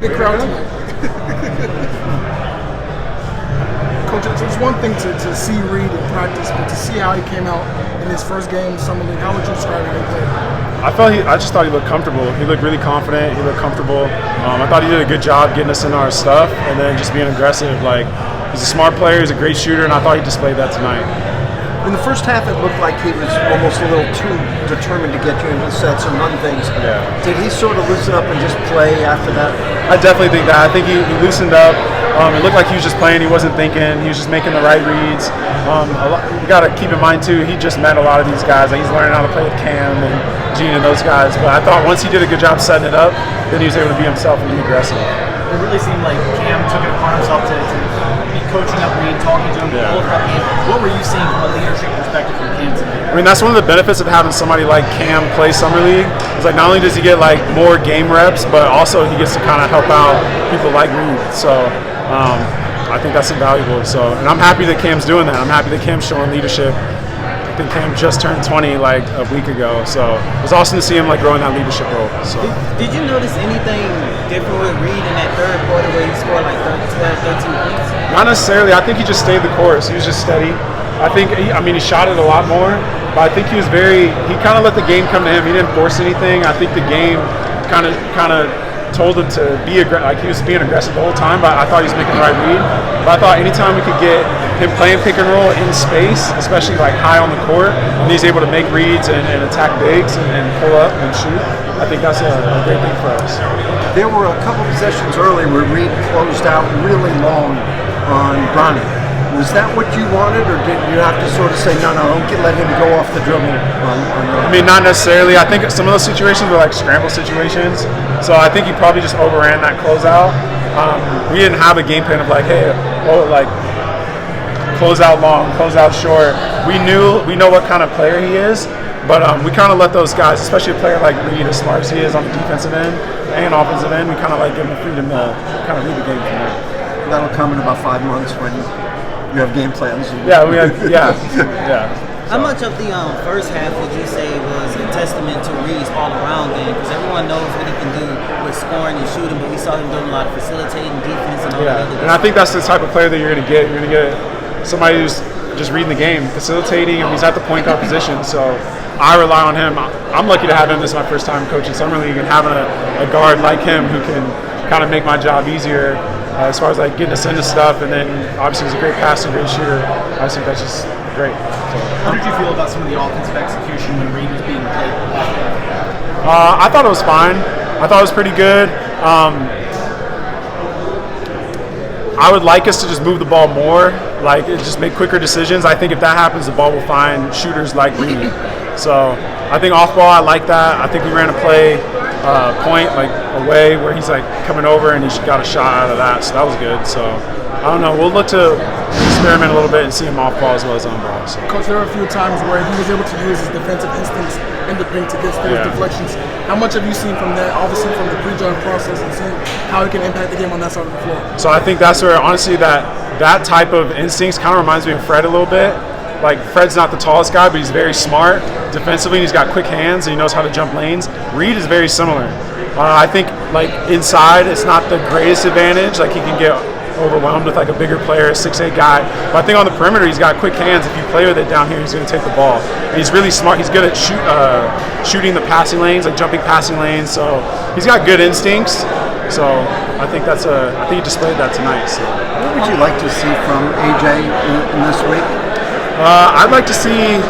Big crowd tonight. Coach, it's one thing to see Reed in practice, but to see how he came out in his first game Summer League, how would you describe how he played? I just thought he looked comfortable. He looked really confident. He looked comfortable. I thought he did a good job getting us into our stuff and then just being aggressive. Like, he's a smart player. He's a great shooter, and I thought he displayed that tonight. In the first half, it looked like he was almost a little too determined to get you into sets and run things. Yeah. Did he sort of loosen up and just play after that? I definitely think that. I think he loosened up. It looked like he was just playing. He wasn't thinking. He was just making the right reads. You got to keep in mind, too, he just met a lot of these guys. Like, he's learning how to play with Cam and Gene and those guys. But I thought once he did a good job setting it up, then he was able to be himself and be aggressive. It really seemed like Cam took it upon himself to be coaching up Reed, talking to him, all about him. What were you seeing from a leadership perspective from Cam tonight? I mean, that's one of the benefits of having somebody like Cam play Summer League. It's like not only does he get like more game reps, but also he gets to kind of help out people like Reed. So I think that's invaluable. So, and I'm happy that Cam's doing that. I'm happy that Cam's showing leadership. I think Cam just turned 20 like a week ago, so it was awesome to see him like grow in that leadership role. So. Did you notice anything different with Reed in that third quarter where he scored like 12, 13 points? Not necessarily. I think he just stayed the course. He was just steady. I think, he shot it a lot more, but I think he kind of let the game come to him. He didn't force anything. I think the game kind of told him to be aggressive. Like, he was being aggressive the whole time, but I thought he was making the right read. But I thought anytime we could get him playing pick and roll in space, especially like high on the court, and he's able to make reads and attack bigs and pull up and shoot, I think that's a great thing for us. There were a couple possessions early where Reed closed out really long on Bronny. Was that what you wanted, or did you have to sort of say, no, don't let him go off the dribble? I mean, not necessarily. I think some of those situations were like scramble situations, so I think he probably just overran that closeout. We didn't have a game plan of like, hey, close out long, close out short. We know what kind of player he is, but we kind of let those guys, especially a player like Reed, as smart as he is on the defensive end and offensive end, we kind of like give him the freedom to kind of read the game from there. That'll come in about 5 months when you have game plans. Yeah. How much of the first half would you say was a testament to Reed's all-around game? Because everyone knows what he can do with scoring and shooting, but we saw him doing a lot of facilitating, defense, and all that other. And I think that's the type of player that you're going to get. You're going to get somebody who's just reading the game, facilitating, and he's at the point guard position. So I rely on him. I'm lucky to have him. This is my first time coaching Summer League, and having a guard like him who can kind of make my job easier as far as like getting us into stuff. And then obviously he's a great passer, great shooter. I just think that's just great. So, how did you feel about some of the offensive execution when Reed was being played? I thought it was fine. I thought it was pretty good. I would like us to just move the ball more, like just make quicker decisions. I think if that happens, the ball will find shooters like Reed. So I think off ball, I like that. I think we ran a play point like away where he's like coming over and he got a shot out of that. So that was good. So I don't know. We'll look to experiment a little bit and see him off ball as well as on ball. So. Coach, there were a few times where he was able to use his defensive instincts in the paint to get those deflections. How much have you seen from that, obviously from the pre-join process, and seeing how he can impact the game on that side of the floor? So I think that's where, honestly, that type of instincts kind of reminds me of Fred a little bit. Like, Fred's not the tallest guy, but he's very smart defensively, and he's got quick hands, and he knows how to jump lanes. Reed is very similar. I think, like, inside, it's not the greatest advantage. Like, he can get overwhelmed with, like, a bigger player, a 6'8" guy. But I think on the perimeter, he's got quick hands. If you play with it down here, he's going to take the ball. And he's really smart. He's good at shooting the passing lanes, like jumping passing lanes. So he's got good instincts. So I think he displayed that tonight. So. What would you like to see from AJ in this week? I'd like to see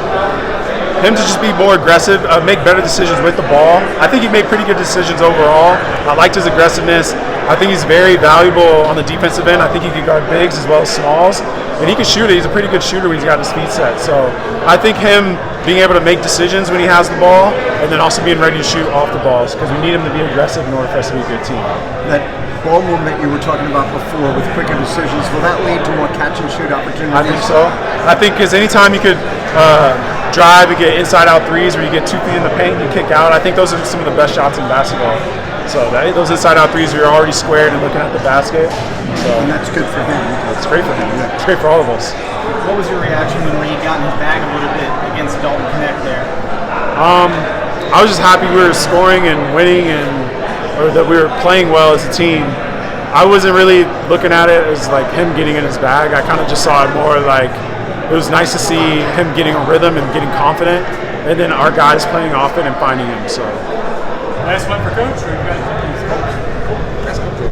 him to just be more aggressive, make better decisions with the ball. I think he made pretty good decisions overall. I liked his aggressiveness. I think he's very valuable on the defensive end. I think he can guard bigs as well as smalls. And he can shoot it. He's a pretty good shooter when he's got his feet set. So I think him being able to make decisions when he has the ball and then also being ready to shoot off the balls, because we need him to be aggressive in order for us to be a good team. That ball movement you were talking about before with quicker decisions, will that lead to more catch and shoot opportunities? I think so. I think because anytime you could drive and get inside-out threes where you get 2 feet in the paint and you kick out, I think those are some of the best shots in basketball. So those inside-out threes, you're already squared and looking at the basket. So, and that's good for him. It's great for him. Yeah. It's great for all of us. What was your reaction when Reed got in his bag a little bit against Dalton Connect there? I was just happy we were scoring and winning, and or that we were playing well as a team, I wasn't really looking at it as like him getting in his bag. I kind of just saw it more like it was nice to see him getting a rhythm and getting confident, and then our guys playing off it and finding him. So. Last one for Coach. Or you guys